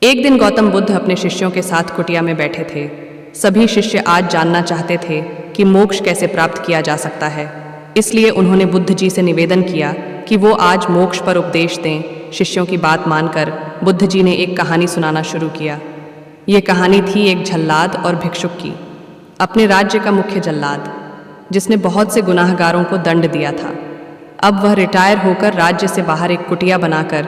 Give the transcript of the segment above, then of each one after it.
एक दिन गौतम बुद्ध अपने शिष्यों के साथ कुटिया में बैठे थे। सभी शिष्य आज जानना चाहते थे कि मोक्ष कैसे प्राप्त किया जा सकता है। इसलिए उन्होंने बुद्ध जी से निवेदन किया कि वो आज मोक्ष पर उपदेश दें। शिष्यों की बात मानकर बुद्ध जी ने एक कहानी सुनाना शुरू किया। ये कहानी थी एक जल्लाद और भिक्षुक की। अपने राज्य का मुख्य जल्लाद, जिसने बहुत से गुनाहगारों को दंड दिया था, अब वह रिटायर होकर राज्य से बाहर एक कुटिया बनाकर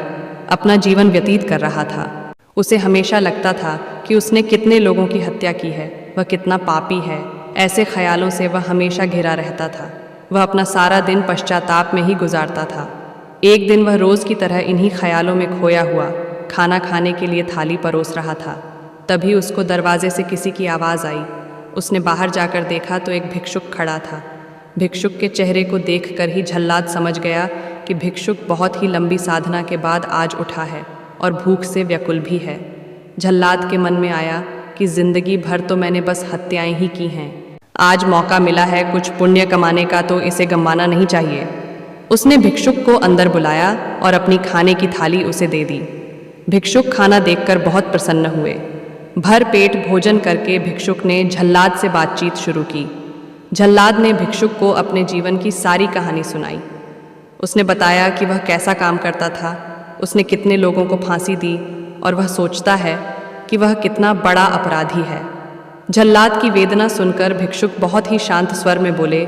अपना जीवन व्यतीत कर रहा था। उसे हमेशा लगता था कि उसने कितने लोगों की हत्या की है, वह कितना पापी है। ऐसे ख्यालों से वह हमेशा घिरा रहता था। वह अपना सारा दिन पश्चाताप में ही गुजारता था। एक दिन वह रोज़ की तरह इन्हीं ख्यालों में खोया हुआ खाना खाने के लिए थाली परोस रहा था। तभी उसको दरवाजे से किसी की आवाज़ आई। उसने बाहर जाकर देखा तो एक भिक्षुक खड़ा था। भिक्षुक के चेहरे को देखकर ही जल्लाद समझ गया कि भिक्षुक बहुत ही लंबी साधना के बाद आज उठा है और भूख से व्याकुल भी है। जल्लाद के मन में आया कि जिंदगी भर तो मैंने बस हत्याएं ही की हैं। आज मौका मिला है कुछ पुण्य कमाने का, तो इसे गंवाना नहीं चाहिए। उसने भिक्षुक को अंदर बुलाया और अपनी खाने की थाली उसे दे दी। भिक्षुक खाना देखकर बहुत प्रसन्न हुए। भर पेट भोजन करके भिक्षुक ने जल्लाद से बातचीत शुरू की। जल्लाद ने भिक्षुक को अपने जीवन की सारी कहानी सुनाई। उसने बताया कि वह कैसा काम करता था, उसने कितने लोगों को फांसी दी और वह सोचता है कि वह कितना बड़ा अपराधी है। जल्लाद की वेदना सुनकर भिक्षुक बहुत ही शांत स्वर में बोले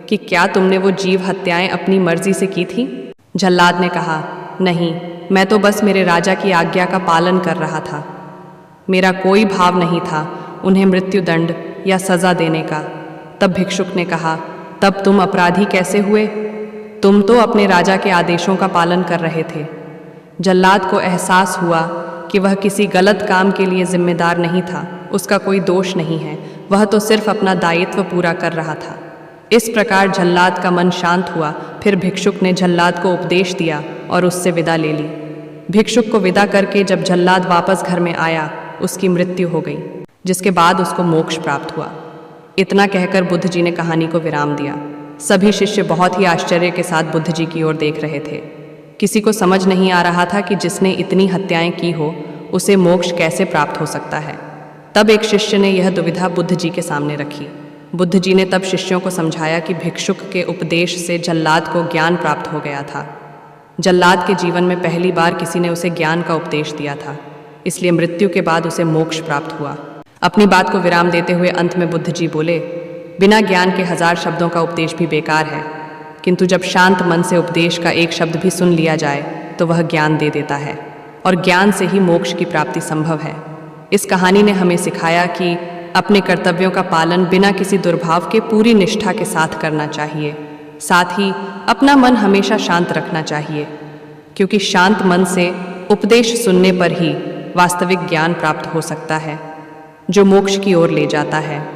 कि क्या तुमने वो जीव हत्याएं अपनी मर्जी से की थी? जल्लाद ने कहा, नहीं, मैं तो बस मेरे राजा की आज्ञा का पालन कर रहा था। मेरा कोई भाव नहीं था उन्हें मृत्युदंड या सज़ा देने का। तब भिक्षुक ने कहा, तब तुम अपराधी कैसे हुए? तुम तो अपने राजा के आदेशों का पालन कर रहे थे। जल्लाद को एहसास हुआ कि वह किसी गलत काम के लिए जिम्मेदार नहीं था। उसका कोई दोष नहीं है, वह तो सिर्फ अपना दायित्व पूरा कर रहा था। इस प्रकार जल्लाद का मन शांत हुआ। फिर भिक्षुक ने जल्लाद को उपदेश दिया और उससे विदा ले ली। भिक्षुक को विदा करके जब जल्लाद वापस घर में आया, उसकी मृत्यु हो गई, जिसके बाद उसको मोक्ष प्राप्त हुआ। इतना कहकर बुद्ध जी ने कहानी को विराम दिया। सभी शिष्य बहुत ही आश्चर्य के साथ बुद्ध जी की ओर देख रहे थे। किसी को समझ नहीं आ रहा था कि जिसने इतनी हत्याएं की हो, उसे मोक्ष कैसे प्राप्त हो सकता है। तब एक शिष्य ने यह दुविधा बुद्ध जी के सामने रखी। बुद्ध जी ने तब शिष्यों को समझाया कि भिक्षुक के उपदेश से जल्लाद को ज्ञान प्राप्त हो गया था। जल्लाद के जीवन में पहली बार किसी ने उसे ज्ञान का उपदेश दिया था, इसलिए मृत्यु के बाद उसे मोक्ष प्राप्त हुआ। अपनी बात को विराम देते हुए अंत में बुद्ध जी बोले, बिना ज्ञान के 1000 शब्दों का उपदेश भी बेकार है, किंतु जब शांत मन से उपदेश का एक शब्द भी सुन लिया जाए तो वह ज्ञान दे देता है, और ज्ञान से ही मोक्ष की प्राप्ति संभव है। इस कहानी ने हमें सिखाया कि अपने कर्तव्यों का पालन बिना किसी दुर्भाव के पूरी निष्ठा के साथ करना चाहिए। साथ ही अपना मन हमेशा शांत रखना चाहिए, क्योंकि शांत मन से उपदेश सुनने पर ही वास्तविक ज्ञान प्राप्त हो सकता है, जो मोक्ष की ओर ले जाता है।